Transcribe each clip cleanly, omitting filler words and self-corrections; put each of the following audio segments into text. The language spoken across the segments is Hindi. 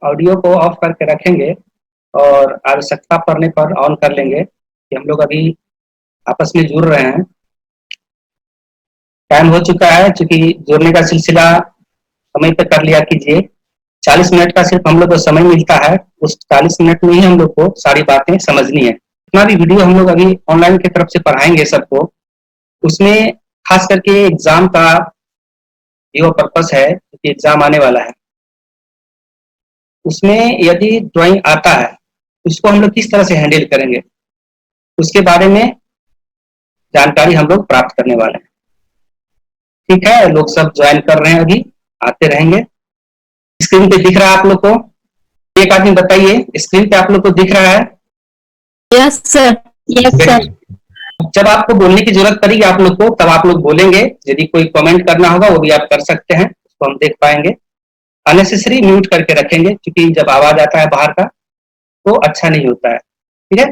ऑडियो को ऑफ करके रखेंगे और आवश्यकता पड़ने पर ऑन कर लेंगे कि हम लोग अभी आपस में जुड़ रहे हैं। टाइम हो चुका है, चूंकि जुड़ने का सिलसिला समय पे कर लिया कीजिए। 40 मिनट का सिर्फ हम लोग को समय मिलता है, उस 40 मिनट में ही हम लोग को सारी बातें समझनी है। जितना भी वीडियो हम लोग अभी ऑनलाइन की तरफ से पढ़ाएंगे सबको, उसमें खास करके एग्जाम का जो पर्पस है कि एग्जाम आने वाला है, उसमें यदि ड्राइंग आता है उसको हम लोग किस तरह से हैंडल करेंगे, उसके बारे में जानकारी हम लोग प्राप्त करने वाले हैं। ठीक है, लोग सब ज्वाइन कर रहे हैं, अभी आते रहेंगे। स्क्रीन पे दिख रहा है आप लोग को? एक आदमी बताइए, स्क्रीन पे आप लोग को दिख रहा है? Yes sir, yes sir. जब आपको बोलने की जरूरत पड़ेगी आप लोग को, तब आप लोग बोलेंगे। यदि कोई कमेंट करना होगा वो भी आप कर सकते हैं, उसको हम देख पाएंगे। अननेसेसरी म्यूट करके रखेंगे, क्योंकि जब आवाज आता है बाहर का तो अच्छा नहीं होता है। ठीक है,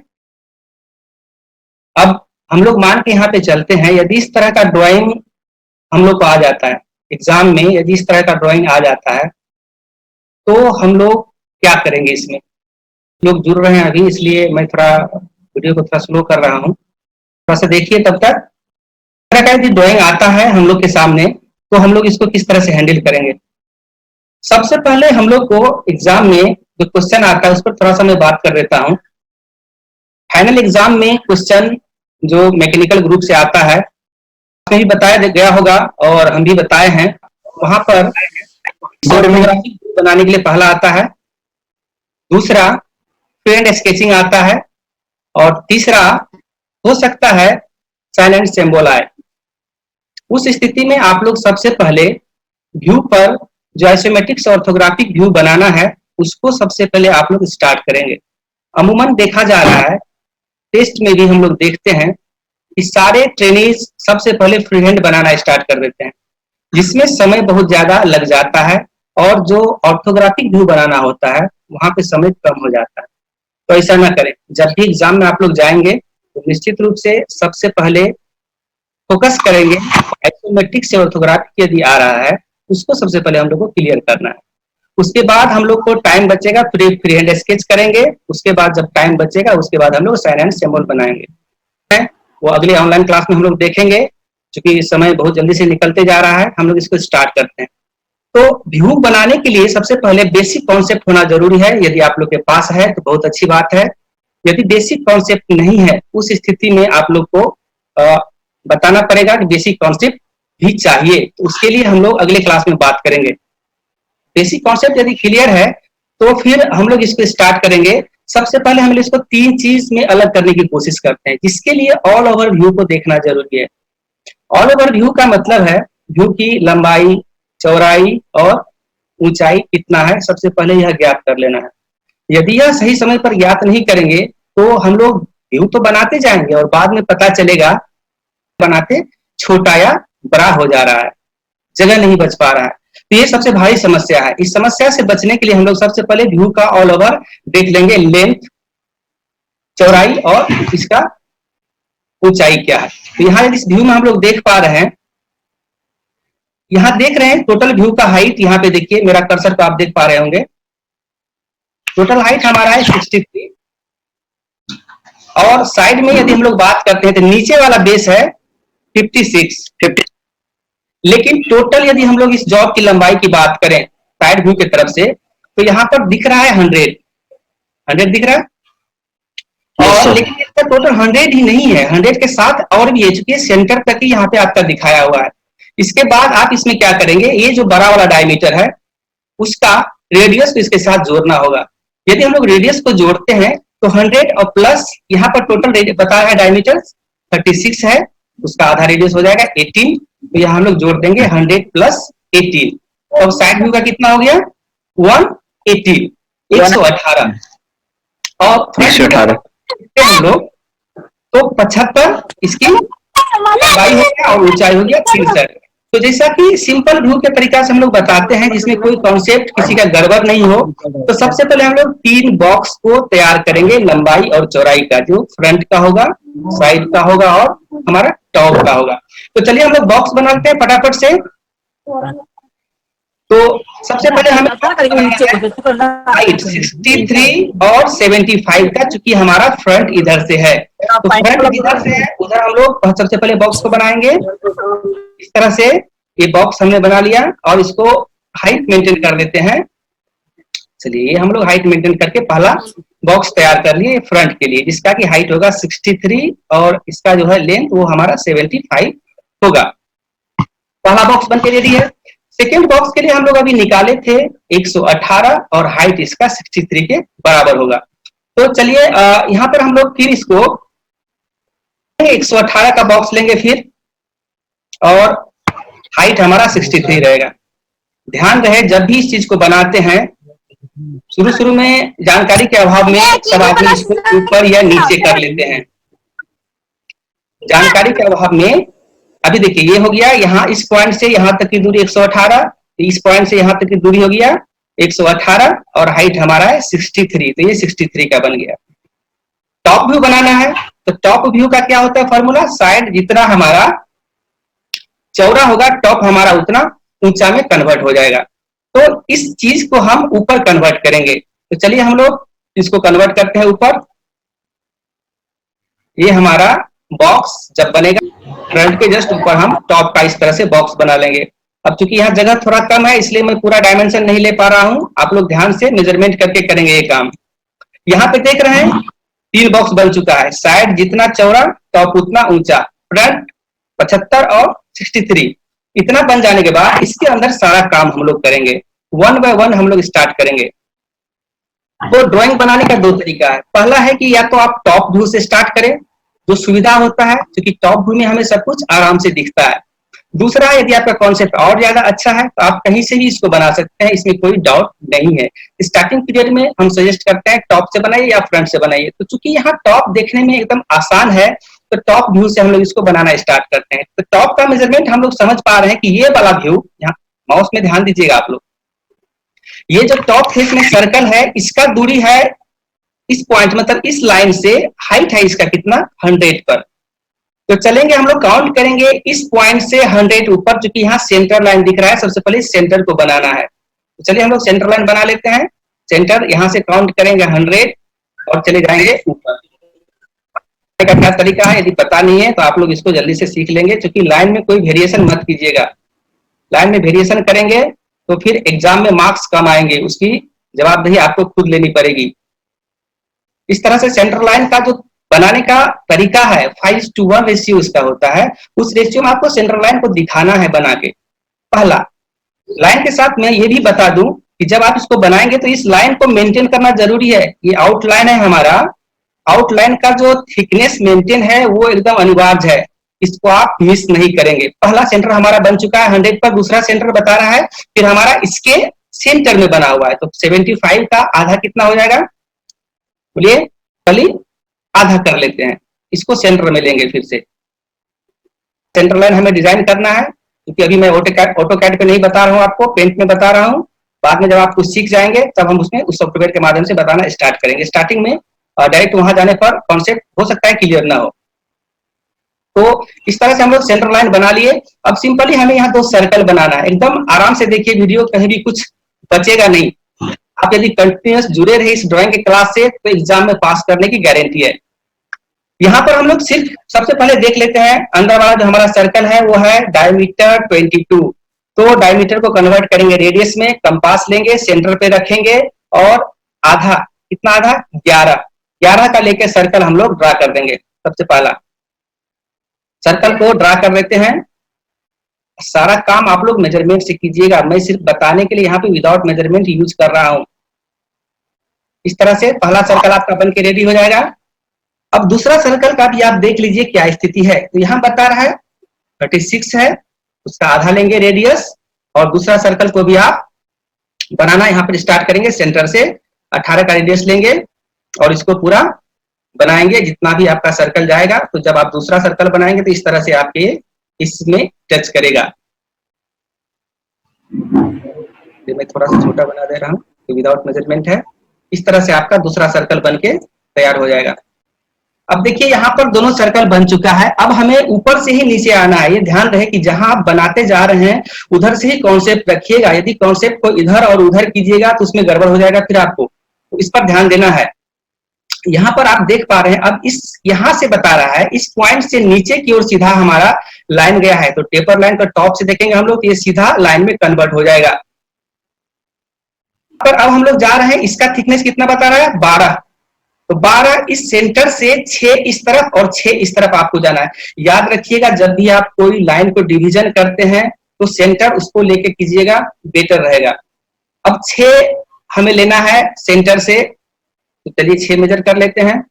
अब हम लोग मान के यहाँ पे चलते हैं, यदि इस तरह का ड्राइंग हम लोग को आ जाता है एग्जाम में, यदि इस तरह का ड्राइंग आ जाता है तो हम लोग क्या करेंगे। इसमें लोग जुड़ रहे हैं अभी, इसलिए मैं थोड़ा वीडियो को थोड़ा स्लो कर रहा हूँ, थोड़ा सा देखिए। तब तक यदि ड्राइंग आता है हम लोग के सामने तो हम लोग इसको किस तरह से हैंडल करेंगे। सबसे पहले हम लोग को एग्जाम में जो क्वेश्चन आता है उस पर थोड़ा सा मैं बात कर देता हूँ। फाइनल एग्जाम में क्वेश्चन जो मैकेनिकल ग्रुप से आता है, भी बताया गया होगा और हम भी बताए हैं, वहां पर फोटोग्राफी बनाने के लिए पहला आता है, दूसरा फ्रेंड स्केचिंग आता है, और तीसरा हो सकता है साइन एंड सिंबल आए। उस स्थिति में आप लोग सबसे पहले व्यू पर जो आइसोमेट्रिक ऑर्थोग्राफिक व्यू बनाना है उसको सबसे पहले आप लोग स्टार्ट करेंगे। अमूमन देखा जा रहा है, टेस्ट में भी हम लोग देखते हैं कि सारे ट्रेनीज सबसे पहले फ्री हैंड बनाना स्टार्ट कर देते हैं, जिसमें समय बहुत ज्यादा लग जाता है और जो ऑर्थोग्राफिक व्यू बनाना होता है वहां पे समय कम हो जाता है। तो ऐसा ना करें। जब भी एग्जाम में आप लोग जाएंगे तो निश्चित रूप से सबसे पहले फोकस करेंगे आइसोमेट्रिक से ऑर्थोग्राफिक यदि आ रहा है उसको सबसे पहले हम लोग को क्लियर करना है। उसके बाद हम लोग को टाइम बचेगा, फ्री हैंड स्केच करेंगे। उसके बाद जब टाइम बचेगा उसके बाद हम लोग साइन एंड सिंबल बनाएंगे। वो अगले ऑनलाइन क्लास में हम लोग देखेंगे, क्योंकि समय बहुत जल्दी से निकलते जा रहा है। हम लोग इसको स्टार्ट करते हैं। तो व्यू बनाने के लिए सबसे पहले बेसिक कॉन्सेप्ट होना जरूरी है। यदि आप लोग के पास है तो बहुत अच्छी बात है, यदि बेसिक कॉन्सेप्ट नहीं है उस स्थिति में आप लोग को बताना पड़ेगा कि बेसिक कॉन्सेप्ट भी चाहिए। तो उसके लिए हम लोग अगले क्लास में बात करेंगे। बेसिक कॉन्सेप्ट यदि क्लियर है तो फिर हम लोग इसको स्टार्ट करेंगे। सबसे पहले हम लोग इसको 3 चीज में अलग करने की कोशिश करते हैं, जिसके लिए ऑल ओवर व्यू को देखना जरूरी है। ऑल ओवर व्यू का मतलब है व्यू की लंबाई, चौड़ाई और ऊंचाई कितना है, सबसे पहले यह ज्ञात कर लेना है। यदि यह सही समय पर ज्ञात नहीं करेंगे तो हम लोग व्यू तो बनाते जाएंगे और बाद में पता चलेगा बनाते छोटा या बड़ा हो जा रहा है, जगह नहीं बच पा रहा है। तो ये सबसे भारी समस्या है। इस समस्या से बचने के लिए हम लोग सबसे पहले व्यू का ऑल ओवर देख लेंगे, लेंथ, चौड़ाई और इसका ऊंचाई क्या है। तो यहाँ इस व्यू में हम लोग देख पा रहे हैं, यहाँ देख रहे हैं टोटल व्यू का हाइट। यहाँ पे देखिए मेरा कर्सर को आप देख पा रहे होंगे। टोटल हाइट हमारा है 63 और साइड में यदि हम लोग बात करते हैं तो नीचे वाला बेस है 56। लेकिन टोटल यदि हम लोग इस जॉब की लंबाई की बात करें साइड व्यू की तरफ से तो यहाँ पर दिख रहा है 100 दिख रहा है। और लेकिन इसका टोटल 100 ही नहीं है, 100 के साथ और भी है, चूंकि सेंटर तक ही यहाँ पे आपका दिखाया हुआ है। इसके बाद आप इसमें क्या करेंगे, ये जो बड़ा वाला डायमीटर है उसका रेडियस को इसके साथ जोड़ना होगा। यदि हम लोग रेडियस को जोड़ते हैं तो 100 और प्लस यहाँ पर टोटल बता है डायमीटर 36 है, उसका आधा रेडियस हो जाएगा 18। तो यहाँ हम लोग जोड़ देंगे 100 प्लस 18। तो अब साइड व्यू का कितना हो गया 118, 118 और 118 हम लोग तो 75 इसकी लंबाई हो गया और ऊंचाई हो गया 63। तो जैसा कि सिंपल व्यू के तरीका से हम लोग बताते हैं जिसमें कोई कॉन्सेप्ट किसी का गड़बड़ नहीं हो, तो सबसे पहले हम लोग 3 बॉक्स को तैयार करेंगे लंबाई और चौड़ाई का, जो फ्रंट का होगा, साइड का होगा और हमारा टॉप का होगा। तो चलिए हम लोग बॉक्स बनाते हैं फटाफट से। तो सबसे पहले हमें हाइट 63 और 75 का, चूंकि हमारा फ्रंट इधर से है, तो फ्रंट जिधर से है उधर हम लोग सबसे पहले बॉक्स को बनाएंगे। इस तरह से ये बॉक्स हमने बना लिया और इसको हाइट मेंटेन कर लेते हैं। चलिए हम लोग हाइट मेंटेन करके पहला बॉक्स तैयार कर लिए फ्रंट के लिए, जिसका की हाइट होगा 63 और इसका जो है लेंथ वो हमारा 75 होगा। पहला बॉक्स बन के रेडी है। सेकेंड बॉक्स के लिए हम लोग अभी निकाले थे 118 और हाइट इसका 63 के बराबर होगा। तो चलिए यहाँ पर हम लोग फिर इसको 118 का बॉक्स लेंगे फिर, और हाइट हमारा 63 रहेगा। ध्यान रहे जब भी इस चीज को बनाते हैं, शुरू में जानकारी के अभाव में सब आदमी इसको ऊपर या नीचे कर लेते हैं। जानकारी के अभाव में अभी देखिए ये हो गया, यहाँ इस पॉइंट से यहाँ तक की दूरी 118, इस पॉइंट से यहाँ तक की दूरी हो गया 118 और हाइट हमारा है 63, तो ये 63 का बन गया। टॉप व्यू बनाना है तो टॉप व्यू का क्या होता है फॉर्मूला, साइड जितना हमारा चौड़ा होगा टॉप हमारा उतना ऊंचा में कन्वर्ट हो जाएगा। तो इस चीज को हम ऊपर कन्वर्ट करेंगे, तो चलिए हम लोग इसको कन्वर्ट करते हैं ऊपर। ये हमारा बॉक्स जब बनेगा फ्रंट के जस्ट ऊपर हम टॉप का इस तरह से बॉक्स बना लेंगे। अब चूंकि यहाँ जगह थोड़ा कम है इसलिए मैं पूरा डायमेंशन नहीं ले पा रहा हूँ, आप लोग ध्यान से मेजरमेंट करके करेंगे ये काम। यहाँ पे देख रहे हैं 3 बॉक्स बन चुका है, साइड जितना चौड़ा टॉप उतना ऊंचा, फ्रंट 75 और 63 इतना बन जाने के बाद इसके अंदर सारा काम हम लोग करेंगे, 1 बाय 1 हम लोग स्टार्ट करेंगे। तो ड्राइंग बनाने का 2 तरीका है। पहला है कि या तो आप टॉप व्यू से स्टार्ट करें, जो सुविधा होता है क्योंकि टॉप व्यू में हमें सब कुछ आराम से दिखता है। दूसरा यदि आपका कॉन्सेप्ट और ज्यादा अच्छा है तो आप कहीं से भी इसको बना सकते हैं, इसमें कोई डाउट नहीं है। स्टार्टिंग पीरियड में हम सजेस्ट करते हैं टॉप से बनाइए या फ्रंट से बनाइए। तो चूंकि यहाँ टॉप देखने में एकदम आसान है तो टॉप व्यू से हम लोग इसको बनाना स्टार्ट करते हैं। तो टॉप का मेजरमेंट हम लोग समझ पा रहे हैं कि ये वाला व्यू, यहाँ माउस में ध्यान दीजिएगा आप लोग, ये जो टॉप फेस में सर्कल है इसका दूरी है इस पॉइंट मतलब इस लाइन से, हाइट है इसका कितना 100 पर। तो चलेंगे हम लोग काउंट करेंगे इस पॉइंट से 100 ऊपर, क्योंकि यहाँ सेंटर लाइन दिख रहा है, सबसे पहले सेंटर को बनाना है। तो चलिए हम लोग सेंटर लाइन बना लेते हैं। सेंटर यहाँ से काउंट करेंगे 100 और चले जाएंगे ऊपर। का क्या तरीका है यदि पता नहीं है तो आप लोग इसको जल्दी से सीख लेंगे, क्योंकि लाइन में कोई वेरिएशन मत कीजिएगा। लाइन में वेरिएशन करेंगे तो फिर एग्जाम में मार्क्स कम आएंगे, उसकी जवाबदेही आपको खुद लेनी पड़ेगी। इस तरह से सेंटर लाइन का जो बनाने का तरीका है 5:1 रेशियो उसका होता है, उस रेशियो में आपको सेंटर लाइन को दिखाना है बना के। पहला लाइन के साथ मैं ये भी बता दूं कि जब आप इसको बनाएंगे तो इस लाइन को मेंटेन करना जरूरी है। ये आउटलाइन है हमारा, आउटलाइन का जो थिकनेस मेंटेन है वो एकदम अनिवार्य है, इसको आप मिस नहीं करेंगे। पहला सेंटर हमारा बन चुका है 100 पर, दूसरा सेंटर बता रहा है, फिर हमारा इसके सेंटर में बना हुआ है। तो 75 का आधा कितना हो जाएगा, बोलिए, पहले आधा कर लेते हैं, इसको सेंटर में लेंगे। फिर से सेंटर लाइन हमें डिजाइन करना है, क्योंकि अभी मैं ऑटोकैड पे नहीं बता रहा हूँ आपको, पेंट में बता रहा हूँ। बाद में जब आप कुछ सीख जाएंगे तब हम उसमें उस सॉफ्टवेयर के माध्यम से बताना स्टार्ट करेंगे। स्टार्टिंग में डायरेक्ट वहां जाने पर कॉन्सेप्ट हो सकता है क्लियर ना हो। तो इस तरह से हम लोग सेंटर लाइन बना लिए। अब सिंपली हमें यहाँ 2 सर्कल बनाना है। एकदम आराम से देखिए वीडियो, कहीं भी कुछ बचेगा नहीं। आप यदि कंटिन्यूअस जुड़े रहे इस ड्राइंग के क्लास से तो एग्जाम में पास करने की गारंटी है। यहाँ पर हम लोग सिर्फ सबसे पहले देख लेते हैं, अंदर वाला जो हमारा सर्कल है वो है डायमीटर 22। तो डायमीटर को कन्वर्ट करेंगे रेडियस में, कंपास लेंगे, सेंटर पे रखेंगे और आधा, कितना आधा, 11 का लेके सर्कल हम लोग ड्रा कर देंगे। सबसे पहला सर्कल को ड्रा कर लेते हैं। सारा काम आप लोग मेजरमेंट से कीजिएगा, मैं सिर्फ बताने के लिए यहाँ पे विदाउट मेजरमेंट यूज कर रहा हूँ। इस तरह से पहला सर्कल आपका बन के रेडी हो जाएगा। अब दूसरा सर्कल का भी आप देख लीजिए क्या स्थिति है। तो यहाँ बता रहा है 36 है, उसका आधा लेंगे रेडियस, और दूसरा सर्कल को भी आप बनाना यहाँ पर स्टार्ट करेंगे। सेंटर से 18 का रेडियस लेंगे और इसको पूरा बनाएंगे जितना भी आपका सर्कल जाएगा। तो जब आप दूसरा सर्कल बनाएंगे तो इस तरह से आपके इसमें टच करेगा। ये मैं थोड़ा सा छोटा बना दे रहा हूँ, तो विदाउट मेजरमेंट है। इस तरह से आपका दूसरा सर्कल बन के तैयार हो जाएगा। अब देखिए यहाँ पर दोनों सर्कल बन चुका है। अब हमें ऊपर से ही नीचे आना है। ये ध्यान रहे कि जहां आप बनाते जा रहे हैं उधर से ही कॉन्सेप्ट रखिएगा। यदि कॉन्सेप्ट को इधर और उधर कीजिएगा तो उसमें गड़बड़ हो जाएगा फिर आपको, तो इस पर ध्यान देना है। यहाँ पर आप देख पा रहे हैं, अब इस यहां से बता रहा है इस पॉइंट से नीचे की ओर सीधा हमारा लाइन गया है, तो टेपर लाइन का टॉप से देखेंगे हम लोग, ये सीधा लाइन में कन्वर्ट हो जाएगा। पर अब हम लोग जा रहे हैं, इसका थिकनेस कितना बता रहा है 12, तो 12 इस सेंटर से 6 इस तरफ और 6 इस तरफ आपको जाना है। याद रखिएगा जब भी आप कोई लाइन को डिवीजन करते हैं तो सेंटर उसको लेके कीजिएगा, बेटर रहेगा। अब 6 हमें लेना है सेंटर से, तो चलिए 6 मेजर कर लेते हैं।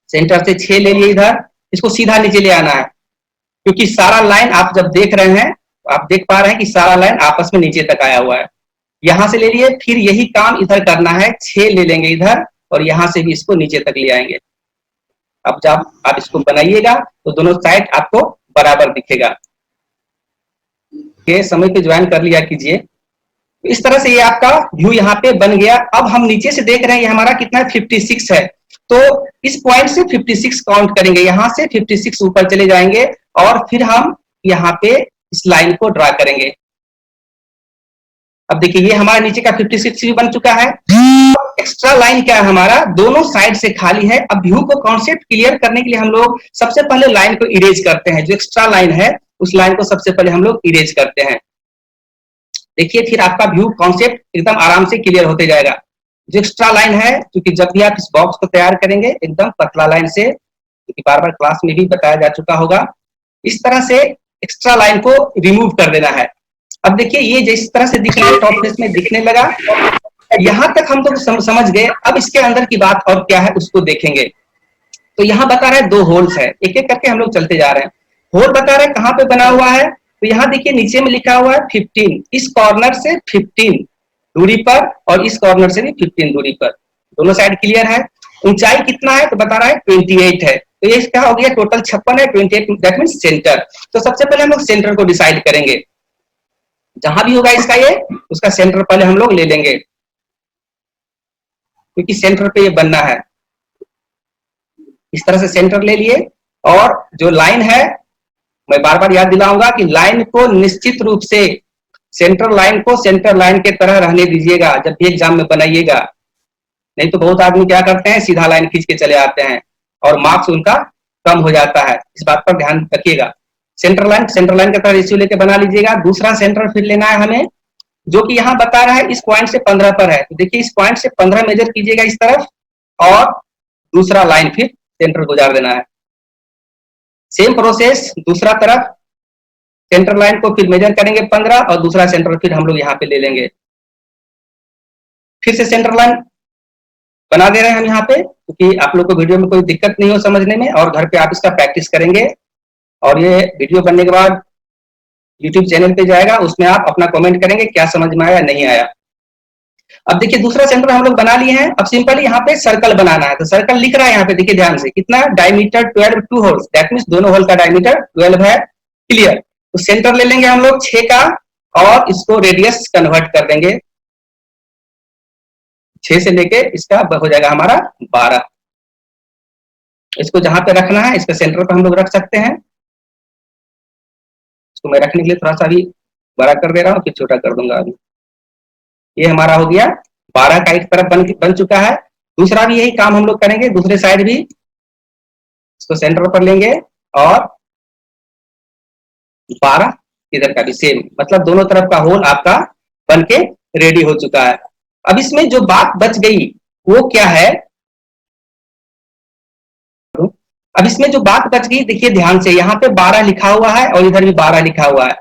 सेंटर से 6 ले लिए इधर, इसको सीधा नीचे ले आना है, क्योंकि सारा लाइन आप जब देख रहे हैं आप देख पा रहे हैं कि सारा लाइन आपस में नीचे तक आया हुआ है। यहां से ले लिए, फिर यही काम इधर करना है, 6 ले लेंगे इधर और यहां से भी इसको नीचे तक ले आएंगे। अब जब आप इसको बनाइएगा तो दोनों साइड आपको बराबर दिखेगा। समय पे ज्वाइन कर लिया कीजिए। इस तरह से ये आपका व्यू यहाँ पे बन गया। अब हम नीचे से देख रहे हैं ये हमारा कितना है 56 है, तो इस पॉइंट से 56 काउंट करेंगे, यहां से 56 ऊपर चले जाएंगे और फिर हम यहाँ पे इस लाइन को ड्रा करेंगे। अब देखिए ये हमारा नीचे का 56 भी बन चुका है। एक्स्ट्रा लाइन क्या है हमारा, दोनों साइड से खाली है। अब व्यू को कॉन्सेप्ट क्लियर करने के लिए हम लोग सबसे पहले लाइन को इरेज करते हैं। जो एक्स्ट्रा लाइन है उस लाइन को सबसे पहले हम लोग इरेज करते हैं। देखिए फिर आपका व्यू कॉन्सेप्ट एकदम आराम से क्लियर होते जाएगा। जो एक्स्ट्रा लाइन है, क्योंकि जब भी आप इस बॉक्स को तैयार करेंगे एकदम पतला लाइन से, क्योंकि बार बार क्लास में भी बताया जा चुका होगा, इस तरह से एक्स्ट्रा लाइन को रिमूव कर देना है। अब देखिए ये जिस तरह से दिख रहा है टॉप फेस में दिखने लगा, यहां तक हम लोग समझ गए। अब इसके अंदर की बात और क्या है उसको देखेंगे। तो यहाँ बता रहा है 2 होल्स है, एक एक करके हम लोग चलते जा रहे हैं। होल बता रहे हैं कहाँ पे बना हुआ है, तो यहाँ देखिए नीचे में लिखा हुआ है 15, इस कॉर्नर से 15 दूरी पर और इस कॉर्नर से भी 15 दूरी पर, दोनों साइड क्लियर है। ऊंचाई कितना है तो बता रहा है 28 है, तो ये क्या हो गया टोटल 56 है, 28 दैट मींस सेंटर। तो सबसे पहले हम लोग सेंटर को डिसाइड करेंगे, जहां भी होगा इसका ये उसका सेंटर पहले हम लोग ले लेंगे, क्योंकि सेंटर पे ये बनना है। इस तरह से सेंटर ले लिए और जो लाइन है मैं बार बार याद दिलाऊंगा कि लाइन को निश्चित रूप से सेंटर लाइन को सेंटर लाइन के तरह रहने दीजिएगा जब भी एग्जाम में बनाइएगा। नहीं तो बहुत आदमी क्या करते हैं सीधा लाइन खींच के चले आते हैं और मार्क्स उनका कम हो जाता है। इस बात पर ध्यान रखिएगा। सेंटर लाइन का तरह रेशियो लेके बना लीजिएगा। दूसरा सेंटर फिर लेना है हमें, जो कि यहाँ बता रहा है इस पॉइंट से 15 पर है, तो देखिए इस पॉइंट से 15 मेजर कीजिएगा इस तरफ और दूसरा लाइन फिर सेंटर गुजार देना है। सेम प्रोसेस दूसरा तरफ, सेंटर लाइन को फिर मेजर करेंगे 15 और दूसरा सेंटर फिर हम लोग यहाँ पे ले लेंगे। फिर से सेंटर लाइन बना दे रहे हैं हम यहाँ पे, क्योंकि आप लोग को वीडियो में कोई दिक्कत नहीं हो समझने में, और घर पे आप इसका प्रैक्टिस करेंगे। और ये वीडियो बनने के बाद यूट्यूब चैनल पे जाएगा, उसमें आप अपना कमेंट करेंगे क्या समझ में आया नहीं आया। अब देखिए दूसरा सेंटर हम लोग बना लिए हैं। अब सिंपली यहाँ पे सर्कल बनाना है, तो सर्कल लिख रहा है यहाँ पे देखिए ध्यान से, कितना डायमीटर 12 2 होल्स, दैट मींस दोनों होल का डायमीटर 12 है, क्लियर। तो सेंटर ले लेंगे हम लोग 6 का और इसको रेडियस कन्वर्ट कर देंगे, 6 से लेके इसका हो जाएगा हमारा 12। इसको जहां पे रखना है इसके सेंटर पर हम लोग रख सकते हैं। इसको मैं रखने के लिए थोड़ा सा भी बड़ा कर दे रहा हूँ, फिर छोटा कर दूंगा अभी। ये हमारा हो गया 12 का एक तरफ बन चुका है। दूसरा भी यही काम हम लोग करेंगे, दूसरे साइड भी इसको सेंटर पर लेंगे और 12 इधर का भी सेम, मतलब दोनों तरफ का होल आपका बन के रेडी हो चुका है। अब इसमें जो बात बच गई वो क्या है, अब इसमें जो बात बच गई देखिए ध्यान से, यहाँ पे 12 लिखा हुआ है और इधर भी 12 लिखा हुआ है,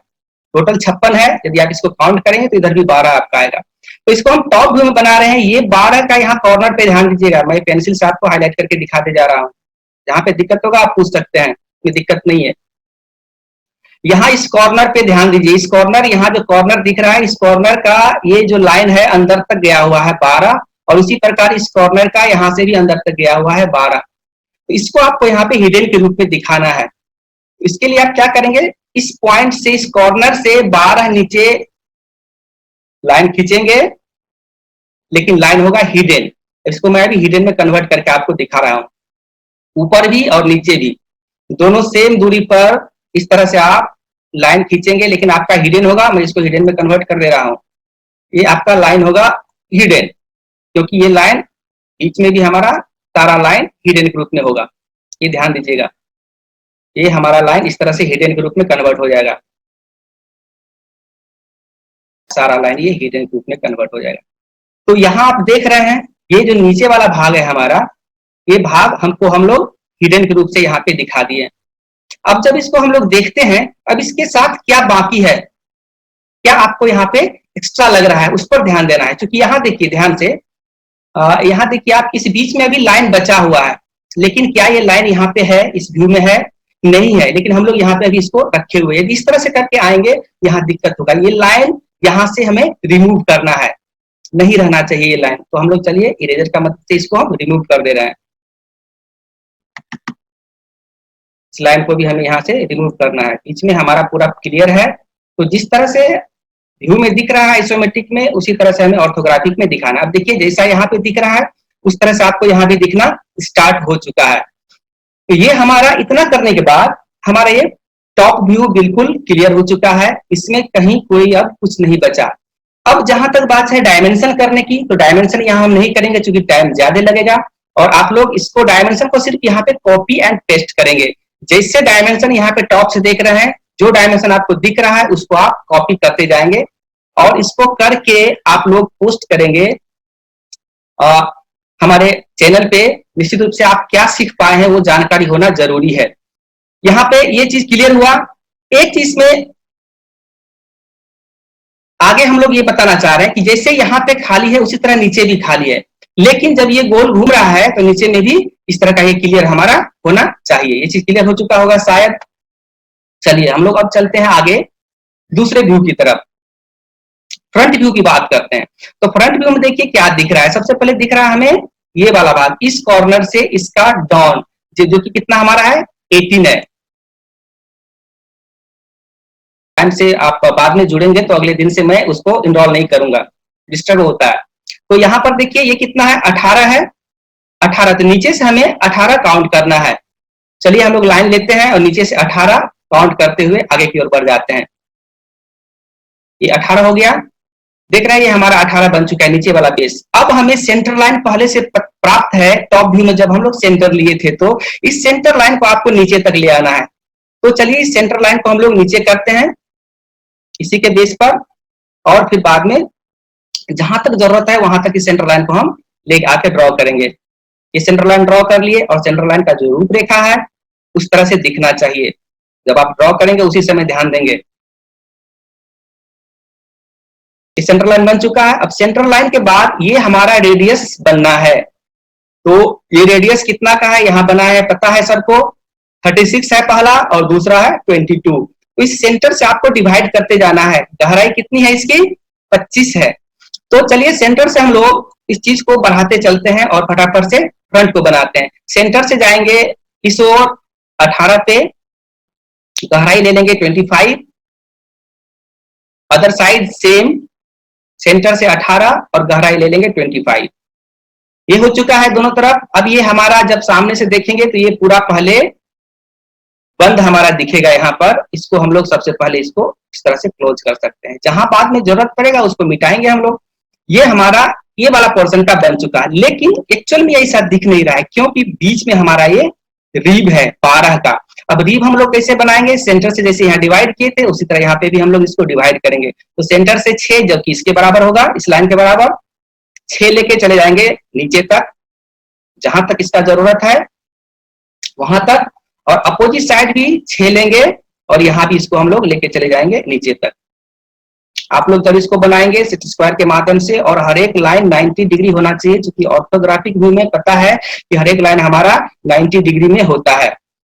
टोटल 56 है। यदि आप इसको काउंट करेंगे तो इधर भी 12 आपका आएगा। तो इसको हम टॉप व्यू में बना रहे हैं। ये 12 का यहाँ कॉर्नर पे ध्यान दीजिएगा, मैं पेंसिल से आपको हाईलाइट करके दिखाते जा रहा हूँ। जहाँ पे दिक्कत होगा आप पूछ सकते हैं, कोई दिक्कत नहीं है। यहाँ इस कॉर्नर पे ध्यान दीजिए, इस कॉर्नर, यहाँ जो कॉर्नर दिख रहा है इस कॉर्नर का ये जो लाइन है अंदर तक गया हुआ है 12, और उसी प्रकार इस कॉर्नर का यहाँ से भी अंदर तक गया हुआ है 12। तो इसको आपको यहाँ पे हिडन के रूप में दिखाना है। इसके लिए आप क्या करेंगे, इस पॉइंट से इस कॉर्नर से 12 नीचे लाइन खींचेंगे, लेकिन लाइन होगा हिडन। इसको मैं अभी हिडन में कन्वर्ट करके आपको दिखा रहा हूं। ऊपर भी और नीचे भी, दोनों सेम दूरी पर इस तरह से आप लाइन खींचेंगे, लेकिन आपका हिडन होगा। मैं इसको हिडन में कन्वर्ट कर दे रहा हूँ। ये आपका लाइन होगा हिडन, क्योंकि ये लाइन बीच में भी हमारा सारा लाइन हिडन के रूप में होगा। ये ध्यान दीजिएगा, ये हमारा लाइन इस तरह से हिडन के रूप में कन्वर्ट हो जाएगा। सारा लाइन ये हिडन के रूप में कन्वर्ट हो जाएगा। तो यहाँ आप देख रहे हैं, ये जो नीचे वाला भाग है हमारा, ये भाग हम लोग हिडन के रूप से यहाँ पे दिखा दिए। अब जब इसको हम लोग देखते हैं, अब इसके साथ क्या बाकी है, क्या आपको यहाँ पे एक्स्ट्रा लग रहा है, उस पर ध्यान देना है। क्योंकि यहाँ देखिए ध्यान से, यहाँ देखिए आप, इस बीच में अभी लाइन बचा हुआ है, लेकिन क्या ये लाइन यहाँ पे है, इस व्यू में है? नहीं है। लेकिन हम लोग यहाँ पे अभी इसको रखे हुए, यदि इस तरह से करके आएंगे यहाँ दिक्कत होगा। ये लाइन यहाँ से हमें रिमूव करना है, नहीं रहना चाहिए ये लाइन। तो हम लोग चलिए इरेजर का मदद से इसको हम रिमूव कर दे रहे हैं। इस लाइन को भी हमें यहाँ से रिमूव करना है। बीच में हमारा पूरा क्लियर है। तो जिस तरह से व्यू में दिख रहा है आइसोमेट्रिक में, उसी तरह से हमें ऑर्थोग्राफिक में दिखाना है। अब देखिए जैसा यहाँ पे दिख रहा है, उस तरह से आपको यहाँ भी दिखना स्टार्ट हो चुका है। तो ये हमारा इतना करने के बाद हमारा ये टॉप व्यू बिल्कुल क्लियर हो चुका है। इसमें कहीं कोई अब कुछ नहीं बचा। अब जहां तक बात है डायमेंशन करने की, तो डायमेंशन यहाँ हम नहीं करेंगे क्योंकि टाइम ज्यादा लगेगा। और आप लोग इसको डायमेंशन को सिर्फ यहाँ पे कॉपी एंड पेस्ट करेंगे। जैसे डायमेंशन यहाँ पे टॉप से देख रहे हैं, जो डायमेंशन आपको दिख रहा है उसको आप कॉपी करते जाएंगे और इसको करके आप लोग पोस्ट करेंगे हमारे चैनल पे। निश्चित रूप से आप क्या सीख पाए हैं वो जानकारी होना जरूरी है। यहाँ पे ये चीज क्लियर हुआ। एक चीज में आगे हम लोग ये बताना चाह रहे हैं कि जैसे यहाँ पे खाली है उसी तरह नीचे भी खाली है, लेकिन जब ये गोल घूम रहा है तो नीचे में भी इस तरह का ये क्लियर हमारा होना चाहिए। ये चीज क्लियर हो चुका होगा शायद। चलिए हम लोग अब चलते हैं आगे दूसरे व्यू की तरफ। फ्रंट व्यू की बात करते हैं। तो फ्रंट व्यू में देखिए क्या दिख रहा है। सबसे पहले दिख रहा है हमें ये वाला भाग, इस कॉर्नर से इसका डाउन, जो कि कितना हमारा है 18 है। टाइम से आप बाद में जुड़ेंगे तो अगले दिन से मैं उसको इनरोल नहीं करूंगा, डिस्टर्ब होता है। तो यहाँ पर देखिए ये कितना है 18 है। 18, तो नीचे से हमें 18 काउंट करना है। चलिए हम लोग लाइन लेते हैं और नीचे से 18 काउंट करते हुए आगे की ओर बढ़ जाते हैं। ये 18 हो गया, देख रहे हैं ये हमारा 18 बन चुका है नीचे वाला बेस। अब हमें सेंटर लाइन पहले से प्राप्त है टॉप व्यू में, जब हम लोग सेंटर लिए थे। तो इस सेंटर लाइन को आपको नीचे तक ले आना है। तो चलिए इस सेंटर लाइन को हम लोग नीचे करते हैं इसी के बेस पर, और फिर बाद में जहां तक जरूरत है वहां तक इस सेंटर लाइन को हम ले आके ड्रॉ करेंगे। ये सेंटर लाइन ड्रॉ कर लिए और सेंटर लाइन का जो रूपरेखा है उस तरह से दिखना चाहिए। जब आप ड्रॉ करेंगे उसी समय ध्यान देंगे। सेंटर लाइन बन चुका है। अब सेंटर लाइन के बाद ये हमारा रेडियस बनना है। तो ये रेडियस कितना का है यहाँ बना है, पता है सबको, 36 है पहला और दूसरा है 22। तो इस सेंटर से आपको डिवाइड करते जाना है। गहराई कितनी है इसकी, 25 है। तो चलिए सेंटर से हम लोग इस चीज को बढ़ाते चलते हैं और फटाफट से फ्रंट को बनाते हैं। सेंटर से जाएंगे इस ओर 18 पे, गहराई ले लेंगे 25, अदर साइड सेम, सेंटर से 18 और गहराई ले लेंगे 25। ये हो चुका है दोनों तरफ। अब ये हमारा जब सामने से देखेंगे तो ये पूरा पहले बंद हमारा दिखेगा यहाँ पर। इसको हम लोग सबसे पहले इसको इस तरह से क्लोज कर सकते हैं। जहां बाद में जरूरत पड़ेगा उसको मिटाएंगे हम लोग। ये हमारा ये वाला पोर्शन का बन चुका है, लेकिन एक्चुअल में ऐसा दिख नहीं रहा है क्योंकि बीच में हमारा ये रीब है 12 का। अब रीब हम लोग कैसे बनाएंगे, सेंटर से जैसे यहाँ डिवाइड किए थे उसी तरह यहाँ पे भी हम लोग इसको डिवाइड करेंगे। तो सेंटर से 6 जो कि इसके बराबर होगा, इस लाइन के बराबर 6 लेके चले जाएंगे नीचे तक, जहां तक इसका जरूरत है वहां तक, और अपोजिट साइड भी 6 लेंगे और यहाँ भी इसको हम लोग लेके चले जाएंगे नीचे तक। आप लोग जब इसको बनाएंगे सेट स्क्वायर के माध्यम से, और हर एक लाइन 90 डिग्री होना चाहिए, क्योंकि ऑर्थोग्राफिक व्यू में पता है कि हर एक लाइन हमारा 90 डिग्री में होता है।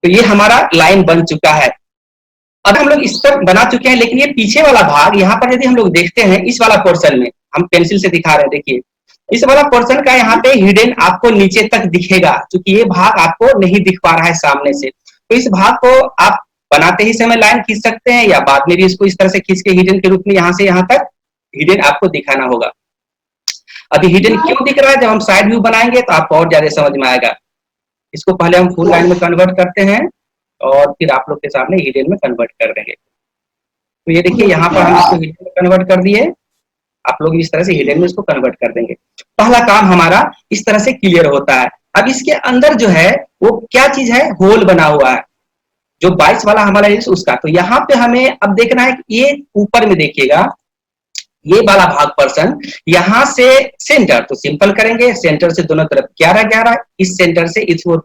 तो ये हमारा लाइन बन चुका है। अब हम लोग इस पर बना चुके हैं, लेकिन ये पीछे वाला भाग यहाँ पर यदि हम लोग देखते हैं, इस वाला पोर्शन में हम पेंसिल से दिखा रहे हैं, देखिए इस वाला पोर्शन का यहाँ पे हिडन आपको नीचे तक दिखेगा, क्योंकि ये भाग आपको नहीं दिख पा रहा है सामने से। तो इस भाग को आप बनाते ही समय लाइन खींच सकते हैं, या बाद में भी इसको इस तरह से खींच के हिडन के रूप में यहाँ से यहाँ तक हिडन आपको दिखाना होगा। अभी हिडन क्यों दिख रहा है, जब हम साइड व्यू बनाएंगे तो आपको और ज्यादा समझ में आएगा। इसको पहले हम फुल लाइन में कन्वर्ट करते हैं और फिर आप लोग के सामने हिडन में कन्वर्ट कर देंगे। तो ये देखिए यहाँ पर हम इसको हिडन में कन्वर्ट कर दिए, आप लोग इस तरह से हिडन में इसको कन्वर्ट कर देंगे। पहला काम हमारा इस तरह से क्लियर होता है। अब इसके अंदर जो है वो क्या चीज है, होल बना हुआ है, जो 22 वाला हमारा उसका। तो यहाँ पे हमें अब देखना है कि ये ऊपर में देखिएगा ये वाला भाग पर्सन यहाँ से सेंटर, तो सिंपल करेंगे, सेंटर से दोनों तरफ 11-11, इस सेंटर से इसको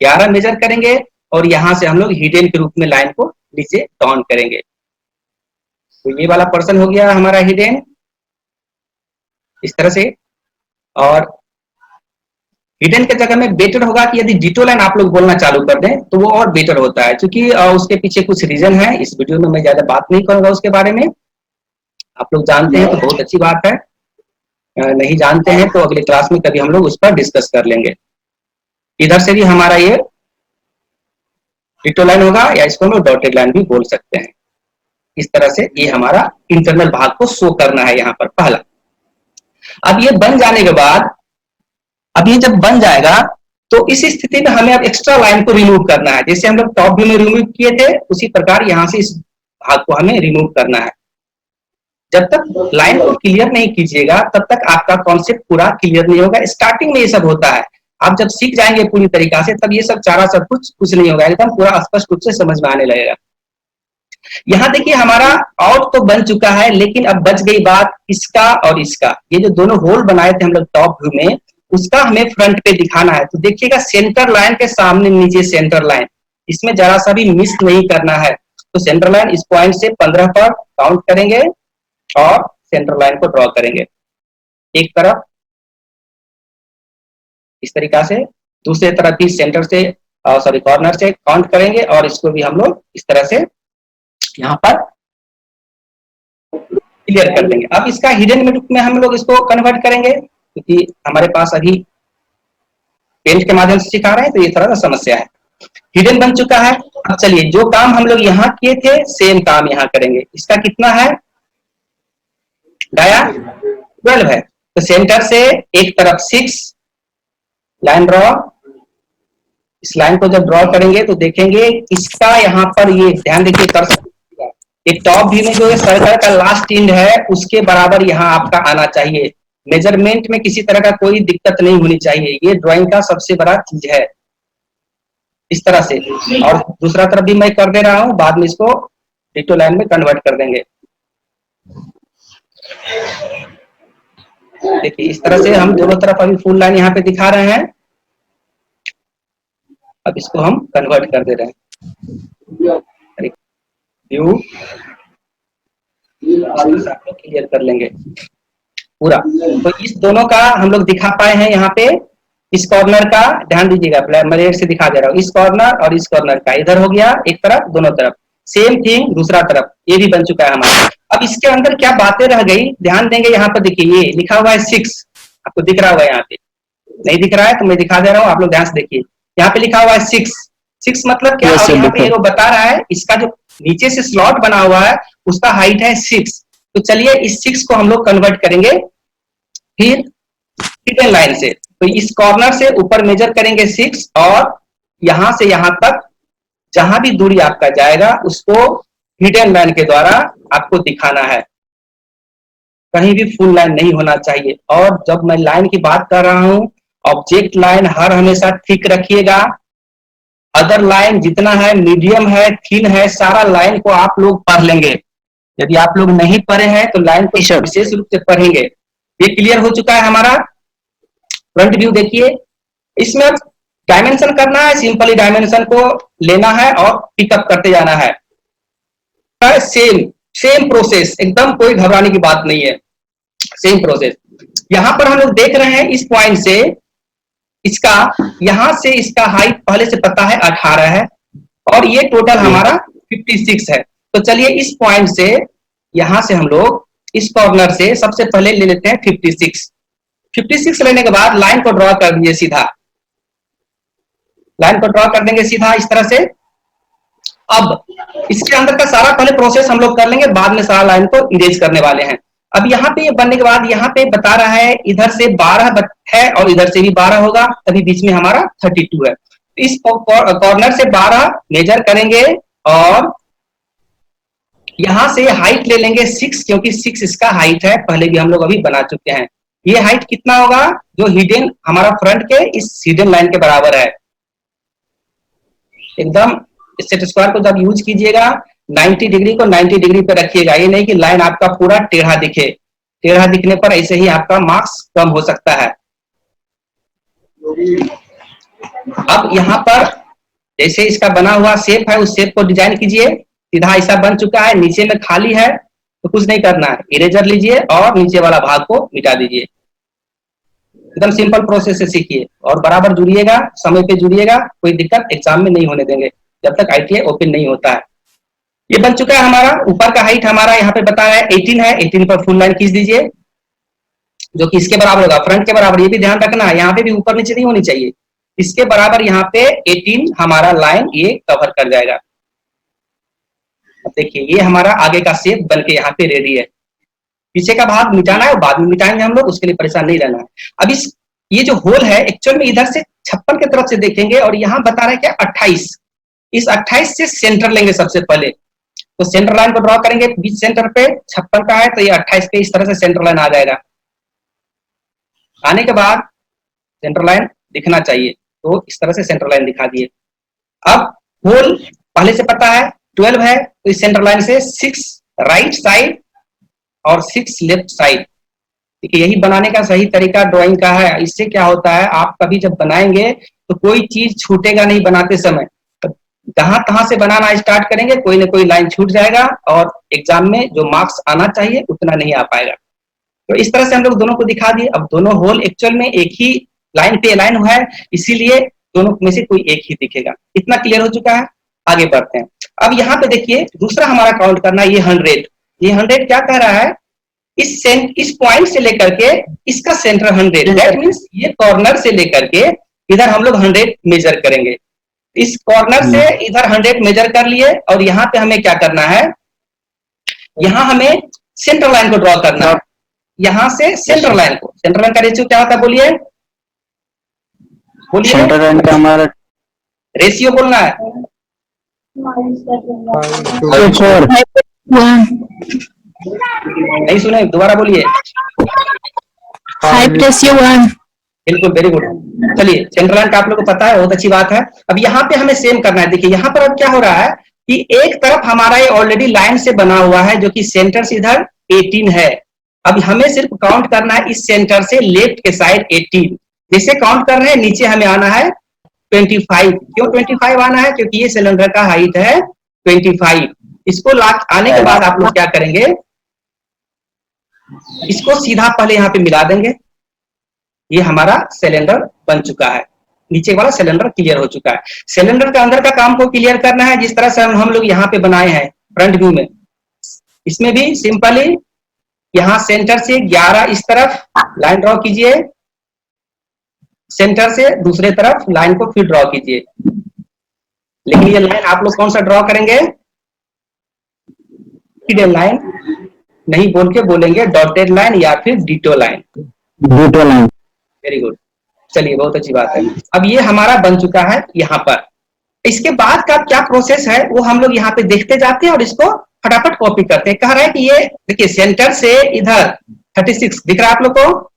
11 मेजर करेंगे और यहाँ से हम लोग हिडन के रूप में लाइन को नीचे डाउन करेंगे। तो ये वाला पर्सन हो गया हमारा हिडन इस तरह से। और हिडन के जगह में बेटर होगा कि यदि डिटो लाइन आप लोग बोलना चालू कर दें तो वो और बेटर होता है, क्योंकि उसके पीछे कुछ रीजन है। इस वीडियो में मैं ज्यादा बात नहीं करूंगा उसके बारे में, आप लोग जानते हैं तो बहुत अच्छी बात है, नहीं जानते हैं तो अगले क्लास में कभी हम लोग उस पर डिस्कस कर लेंगे। इधर से भी हमारा ये डिटो लाइन होगा या इसको हम लोग डॉटेड लाइन भी बोल सकते हैं। इस तरह से ये हमारा इंटरनल भाग को शो करना है यहाँ पर पहला। अब ये बन जाने के बाद, अब ये जब बन जाएगा तो इस स्थिति में हमें अब एक्स्ट्रा लाइन को रिमूव करना है। जैसे हम लोग टॉप व्यू में रिमूव किए थे उसी प्रकार यहाँ से इस भाग को हमें रिमूव करना है। जब तक लाइन को क्लियर नहीं कीजिएगा तब तक आपका कॉन्सेप्ट पूरा क्लियर नहीं होगा। स्टार्टिंग में ये सब होता है, आप जब सीख जाएंगे पूरी तरीका से तब ये सब चारा सब कुछ नहीं होगा, एकदम पूरा स्पष्ट रूप से समझ में आने लगेगा। यहाँ देखिए हमारा आउट तो बन चुका है, लेकिन अब बच गई बात इसका और इसका। ये जो दोनों होल बनाए थे हम लोग टॉप व्यू में, उसका हमें फ्रंट पे दिखाना है। तो देखिएगा सेंटर लाइन के सामने नीचे सेंटर लाइन, इसमें जरा सा भी मिस नहीं करना है। तो सेंटर लाइन इस पॉइंट से 15 पर काउंट करेंगे और सेंटर लाइन को ड्रॉ करेंगे एक तरफ इस तरीका से, दूसरे तरफ भी सेंटर से सॉरी कॉर्नर से काउंट करेंगे और इसको भी हम लोग इस तरह से यहाँ पर क्लियर कर देंगे। अब इसका हिडन में हम लोग इसको कन्वर्ट करेंगे, क्योंकि हमारे पास अभी पेंट के माध्यम से सिखा रहे हैं तो ये थोड़ा सा समस्या है। हिडन बन चुका है। अब चलिए जो काम हम लोग यहाँ किए थे सेम काम यहाँ करेंगे। इसका कितना है, डाया 12 है, तो सेंटर से एक तरफ 6 लाइन ड्रॉ। इस लाइन को जब ड्रॉ करेंगे तो देखेंगे इसका यहाँ पर ये ध्यान देखिए कर सकते, एक टॉप व्यू में जो है सर्कल का लास्ट एंड है उसके बराबर यहाँ आपका आना चाहिए। मेजरमेंट में किसी तरह का कोई दिक्कत नहीं होनी चाहिए, ये ड्राइंग का सबसे बड़ा चीज है इस तरह से। और दूसरा तरफ भी मैं कर दे रहा हूँ, बाद में इसको डिटो लाइन में कन्वर्ट कर देंगे। देखिए इस तरह से हम दोनों तरफ अभी फुल लाइन यहाँ पे दिखा रहे हैं। अब इसको हम कन्वर्ट कर दे रहे हैं व्यू, क्लियर कर लेंगे पूरा। तो इस दोनों का हम लोग दिखा पाए हैं यहाँ पे। इस कॉर्नर का ध्यान दीजिएगा, मैं रेड से दिखा दे रहा हूँ, इस कॉर्नर और इस कॉर्नर का इधर हो गया एक तरफ, दोनों तरफ सेम थिंग दूसरा तरफ, ये भी बन चुका है हमारा। अब इसके अंदर क्या बातें रह गई ध्यान देंगे, यहाँ पर देखिए ये लिखा हुआ है 6, आपको दिख रहा होगा, यहाँ पे नहीं दिख रहा है तो मैं दिखा दे रहा हूँ, आप लोग ध्यान से देखिए। यहाँ पे लिखा हुआ है 6 मतलब क्या, यहाँ पे वो बता रहा है इसका जो नीचे से स्लॉट बना हुआ है उसका हाइट है 6। तो चलिए इस 6 को हम लोग कन्वर्ट करेंगे फिर हिडन लाइन से। तो इस कॉर्नर से ऊपर मेजर करेंगे 6 और यहां से यहां तक जहां भी दूरी आपका जाएगा उसको हिडन लाइन के द्वारा आपको दिखाना है, कहीं भी फुल लाइन नहीं होना चाहिए। और जब मैं लाइन की बात कर रहा हूं, ऑब्जेक्ट लाइन हर हमेशा थिक रखिएगा, अदर लाइन जितना है मीडियम है थिन है सारा लाइन को आप लोग पढ़ लेंगे। यदि आप लोग नहीं पढ़े हैं तो लाइन को विशेष रूप से पढ़ेंगे। ये क्लियर हो चुका है हमारा फ्रंट व्यू। देखिए इसमें डायमेंशन करना है, सिंपली डायमेंशन को लेना है और पिकअप करते जाना है। सेम प्रोसेस, एकदम कोई घबराने की बात नहीं है, सेम प्रोसेस। यहां पर हम लोग देख रहे हैं इस पॉइंट से इसका, यहां से इसका हाइट पहले से पता है 18 है और ये टोटल हमारा 56 है। तो चलिए इस पॉइंट से यहां से हम लोग इस कॉर्नर से सबसे पहले ले लेते हैं 56 लेने के बाद लाइन को ड्रॉ कर दीजिए सीधा, लाइन को ड्रॉ कर देंगे सीधा इस तरह से। अब इसके अंदर का सारा पहले प्रोसेस हम लोग कर लेंगे, बाद में सारा लाइन को इरेज करने वाले हैं। अब यहाँ पे बनने के बाद यहाँ पे बता रहा है इधर से 12 है और इधर से भी 12 होगा, तभी बीच में हमारा 32 है। इस कॉर्नर से 12 मेजर करेंगे और यहां से हाइट ले लेंगे 6, क्योंकि 6 इसका हाइट है, पहले भी हम लोग अभी बना चुके हैं। ये हाइट कितना होगा, जो हिडन हमारा फ्रंट के इस हिडन लाइन के बराबर है। एकदम सेट स्क्वायर को जब यूज कीजिएगा 90 डिग्री को 90 डिग्री पे रखिएगा, ये नहीं कि लाइन आपका पूरा टेढ़ा दिखे। टेढ़ा दिखने पर ऐसे ही आपका मार्क्स कम हो सकता है। अब यहाँ पर जैसे इसका बना हुआ शेप है, उस शेप को डिजाइन कीजिए। सीधा ऐसा बन चुका है, नीचे में खाली है तो कुछ नहीं करना है, इरेजर लीजिए और नीचे वाला भाग को मिटा दीजिए। एकदम सिंपल प्रोसेस से सीखिए और बराबर जुड़िएगा, समय पे जुड़िएगा, कोई दिक्कत एग्जाम में नहीं होने देंगे जब तक ITI ओपन नहीं होता है। ये बन चुका है हमारा। ऊपर का हाइट हमारा यहाँ पे बताया है 18 है, 18 पर फुल लाइन खींच दीजिए, जो कि इसके बराबर होगा, फ्रंट के बराबर। ये भी ध्यान रखना है, यहाँ पे भी ऊपर नीचे नहीं होनी चाहिए, इसके बराबर यहाँ पे 18 हमारा लाइन ये कवर कर जाएगा। अब देखिए ये हमारा आगे का शेप बन के यहाँ पे रेडी है। पीछे का भाग मिटाना है, बाद में मिटाएंगे हम लोग, उसके लिए परेशान नहीं रहना है। अब इस ये जो होल है एक्चुअल में इधर से 56 की तरफ से देखेंगे और यहाँ बता रहे हैं क्या 28। इस 28 से सेंटर लेंगे सबसे पहले, तो सेंटर लाइन को ड्रॉ करेंगे बीच सेंटर पे। 56 का है तो ये 28 पे इस तरह से सेंटर लाइन आ जाएगा। आने के बाद सेंटर लाइन दिखना चाहिए, तो इस तरह से सेंटर लाइन दिखा दिए। अब होल पहले से पता है 12 है, तो इस सेंटर लाइन से 6 राइट साइड और 6 लेफ्ट साइड। देखिए यही बनाने का सही तरीका ड्राइंग का है। इससे क्या होता है, आप कभी जब बनाएंगे तो कोई चीज छूटेगा नहीं बनाते समय। जहां तहां से बनाना स्टार्ट करेंगे कोई ना कोई लाइन छूट जाएगा और एग्जाम में जो मार्क्स आना चाहिए उतना नहीं आ पाएगा। तो इस तरह से हम लोग दोनों को दिखा दिए। अब दोनों होल एक्चुअल में एक ही लाइन पे अलाइन हुआ है, इसीलिए दोनों में से कोई एक ही दिखेगा। इतना क्लियर हो चुका है, आगे बढ़ते हैं। अब यहाँ पे देखिए दूसरा हमारा काउंट करना, ये 100। ये 100 क्या कह रहा है, इस पॉइंट से लेकर के इसका सेंटर 100, दैट मीन्स ये कॉर्नर से लेकर के इधर हम लोग 100 मेजर करेंगे। इस कॉर्नर से इधर 100 मेजर कर लिए और यहाँ पे हमें क्या करना है, यहाँ हमें सेंटर लाइन को ड्रॉ करना है। यहाँ से सेंटर लाइन को, सेंटर लाइन का रेशियो क्या होता है बोलिए, बोलिए। सेंटर लाइन का हमारा रेशियो बोलना है। नहीं सुने, दोबारा बोलिए। 5:1। बिल्कुल, वेरी गुड। चलिए सेंटर लाइन का आप लोग को पता है, बहुत अच्छी बात है। अब यहाँ पे हमें सेम करना है। देखिए यहाँ पर अब क्या हो रहा है कि एक तरफ हमारा ये ऑलरेडी लाइन से बना हुआ है, जो कि सेंटर से इधर 18 है। अब हमें सिर्फ काउंट करना है इस सेंटर से लेफ्ट के साइड 18। जैसे काउंट कर रहे हैं नीचे हमें आना है 25। क्यों 25 आना है, क्योंकि ये सिलेंडर का हाइट है 25। इसको आने के बाद आप लोग क्या करेंगे, इसको सीधा पहले यहाँ पे मिला देंगे। ये हमारा सिलेंडर बन चुका है, नीचे वाला सिलेंडर क्लियर हो चुका है। सिलेंडर के अंदर का काम को क्लियर करना है, जिस तरह से हम लोग यहाँ पे बनाए हैं फ्रंट व्यू में। इसमें भी सिंपली यहाँ सेंटर से 11 इस तरफ लाइन ड्रॉ कीजिए, सेंटर से दूसरे तरफ लाइन को फिर ड्रॉ कीजिए। लेकिन ये लाइन आप लोग कौन सा ड्रॉ करेंगे, हिडन लाइन नहीं बोल के बोलेंगे डॉटेड लाइन या फिर ditto line. Ditto line, very good. चलिए बहुत अच्छी बात है। अब ये हमारा बन चुका है यहाँ पर। इसके बाद का क्या प्रोसेस है वो हम लोग यहाँ पे देखते जाते हैं और इसको फटाफट कॉपी करते हैं। कह रहा है कि ये देखिए सेंटर से इधर 36 दिख रहा है आप लोग को,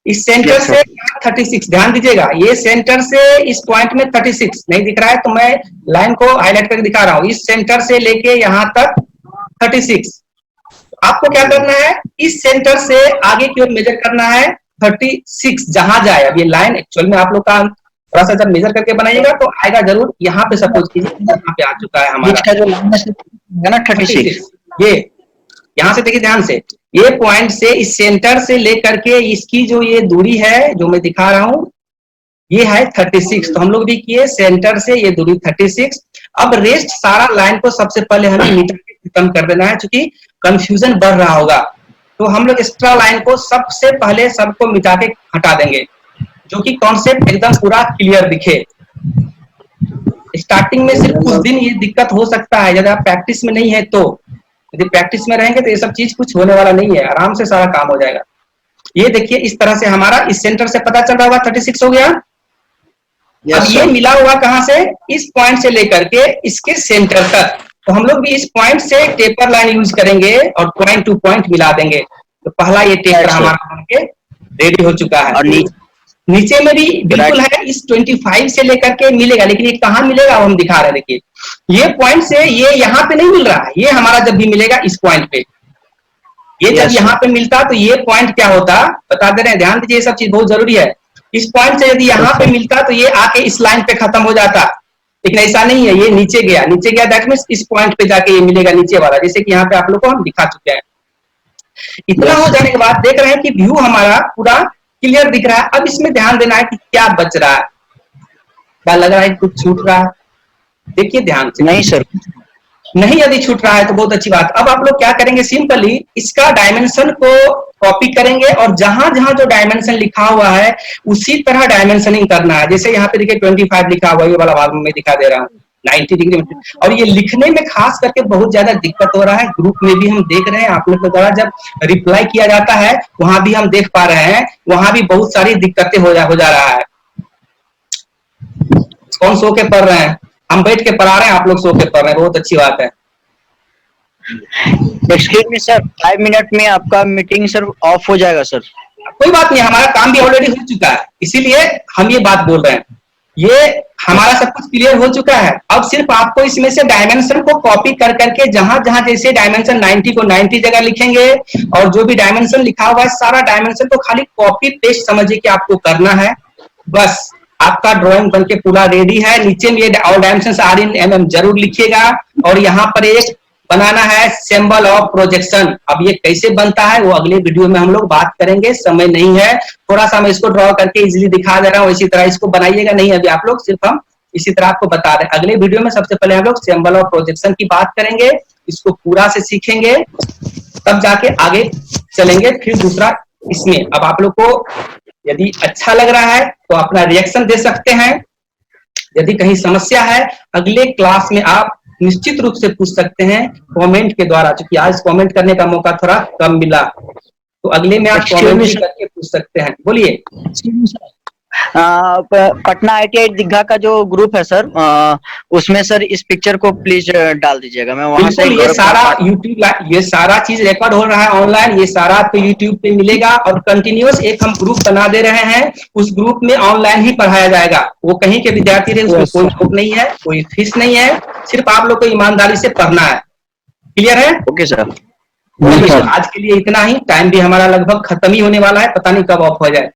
इस सेंटर से 36, ध्यान दीजिएगा, ये सेंटर से इस पॉइंट में 36 नहीं दिख रहा है तो मैं लाइन को हाईलाइट करके दिखा रहा हूँ। इस सेंटर से लेके यहाँ तक 36। आपको क्या करना है, इस सेंटर से आगे की ओर मेजर करना है 36 जहां जाए। अब ये लाइन एक्चुअल में आप लोग का थोड़ा सा जब मेजर करके बनाइएगा तो आएगा जरूर। यहाँ पे सपोज कीजिए यहाँ पे आ चुका है हमारा जो लाइन है ना 36। ये यहाँ से देखिए ध्यान से, ये पॉइंट से इस सेंटर से लेकर के इसकी जो ये दूरी है जो मैं दिखा रहा हूँ ये है 36। तो हम लोग भी किए सेंटर से ये दूरी 36। अब रेस्ट सारा लाइन को सबसे पहले हमें मीटर के खत्म कर देना है, क्योंकि कंफ्यूजन बढ़ रहा होगा। तो हम लोग एक्स्ट्रा लाइन को सबसे पहले सबको मिटा के हटा देंगे, जो कि कॉन्सेप्ट एकदम पूरा क्लियर दिखे। स्टार्टिंग में सिर्फ कुछ दिन ये दिक्कत हो सकता है, यदि आप प्रैक्टिस में नहीं है तो। यदि प्रैक्टिस में रहेंगे तो ये सब चीज कुछ होने वाला नहीं है, आराम से सारा काम हो जाएगा। ये देखिए इस तरह से हमारा इस सेंटर से पता चल रहा होगा 36 हो गया। अब ये मिला हुआ कहाँ से, इस पॉइंट से लेकर के इसके सेंटर तक। तो हम लोग भी इस पॉइंट से टेपर लाइन यूज करेंगे और पॉइंट टू पॉइंट मिला देंगे। तो पहला ये टेपर हमारा बन के रेडी हो चुका है। और नीचे में भी बिल्कुल है, इस 25 से लेकर के मिलेगा, लेकिन ये कहाँ मिलेगा वो हम दिखा रहे हैं। देखिए ये पॉइंट से ये यहाँ पे नहीं मिल रहा है, ये हमारा जब भी मिलेगा इस पॉइंट पे, ये जब यहाँ पे मिलता तो ये पॉइंट क्या होता बता दे रहे हैं, ध्यान दीजिए, ये सब चीज बहुत जरूरी है। इस पॉइंट से यदि यहाँ पे मिलता तो ये आके इस लाइन पे खत्म हो जाता, लेकिन ऐसा नहीं है, ये नीचे गया दैट मींस इस पॉइंट पे जाके ये मिलेगा नीचे वाला, जैसे कि यहाँ पे आप लोग को हम दिखा चुके हैं। इतना हो जाने के बाद देख रहे हैं कि व्यू हमारा पूरा क्लियर दिख रहा है। अब इसमें ध्यान देना है कि क्या बच रहा है, क्या लग रहा है कुछ छूट रहा है, देखिए ध्यान से। नहीं सर, नहीं, यदि छूट रहा है तो बहुत अच्छी बात। अब आप लोग क्या करेंगे, सिंपली इसका डायमेंशन को कॉपी करेंगे और जहां जहां जो डायमेंशन लिखा हुआ है उसी तरह डायमेंशनिंग करना है। जैसे यहाँ पे देखिए 25 लिखा हुआ है, ये वाला भाग में दिखा दे रहा हूँ 90 डिग्री। और ये लिखने में खास करके बहुत ज्यादा दिक्कत हो रहा है, ग्रुप में भी हम देख रहे हैं, आप लोग के द्वारा जब रिप्लाई किया जाता है वहां भी हम देख पा रहे हैं, वहां भी बहुत सारी दिक्कतें हो जा रहा है। कौन सो के पढ़ रहे हैं, हम बैठ के पढ़ा रहे हैं, आप लोग सो के पढ़ रहे हैं, बहुत अच्छी बात है। एक्सक्यूज मी सर, 5 मिनट में आपका मीटिंग सर ऑफ हो जाएगा सर। कोई बात नहीं, हमारा काम भी ऑलरेडी हो चुका है, इसीलिए हम ये बात बोल रहे हैं। ये हमारा सब कुछ क्लियर हो चुका है। अब सिर्फ आपको इसमें से डायमेंशन को कॉपी कर करके जहां जहां जैसे डायमेंशन 90 को 90 जगह लिखेंगे और जो भी डायमेंशन लिखा हुआ है सारा डायमेंशन को खाली कॉपी पेस्ट समझिए कि आपको करना है, बस आपका ड्राइंग बनके पूरा रेडी है। नीचे में ये all dimension are in mm जरूर लिखिएगा और यहाँ पर एक बनाना है सिंबल ऑफ प्रोजेक्शन। अब ये कैसे बनता है वो अगले वीडियो में हम लोग बात करेंगे, समय नहीं है, थोड़ा सा मैं इसको ड्रॉ करके इजीली दिखा दे रहा हूँ, इसी तरह इसको बनाइएगा नहीं अभी आप लोग, सिर्फ हम इसी तरह आपको बता रहे हैं। अगले वीडियो में सबसे पहले हम लोग सिंबल ऑफ प्रोजेक्शन की बात करेंगे, इसको पूरा से सीखेंगे, तब जाके आगे चलेंगे फिर दूसरा इसमें। अब आप लोग को यदि अच्छा लग रहा है तो अपना रिएक्शन दे सकते हैं, यदि कहीं समस्या है अगले क्लास में आप निश्चित रूप से पूछ सकते हैं कमेंट के द्वारा, क्योंकि आज कमेंट करने का मौका थोड़ा कम मिला, तो अगले में आप कमेंट करके पूछ सकते हैं। बोलिए। पटना ITI दीघा का जो ग्रुप है सर, उसमें सर इस पिक्चर को प्लीज डाल दीजिएगा, मैं वहां से ये सारा यूट्यूब, ये सारा चीज रिकॉर्ड हो रहा है ऑनलाइन, ये सारा आपको यूट्यूब पे मिलेगा और कंटिन्यूअस एक हम ग्रुप बना दे रहे हैं, उस ग्रुप में ऑनलाइन ही पढ़ाया जाएगा। वो कहीं के विद्यार्थी रहे, उसमें कोई छूट नहीं है, कोई फीस नहीं है, सिर्फ आप लोग को ईमानदारी से पढ़ना है। क्लियर है? Okay sir. आज के लिए इतना ही, टाइम भी हमारा लगभग खत्म ही होने वाला है, पता नहीं कब ऑफ हो जाए।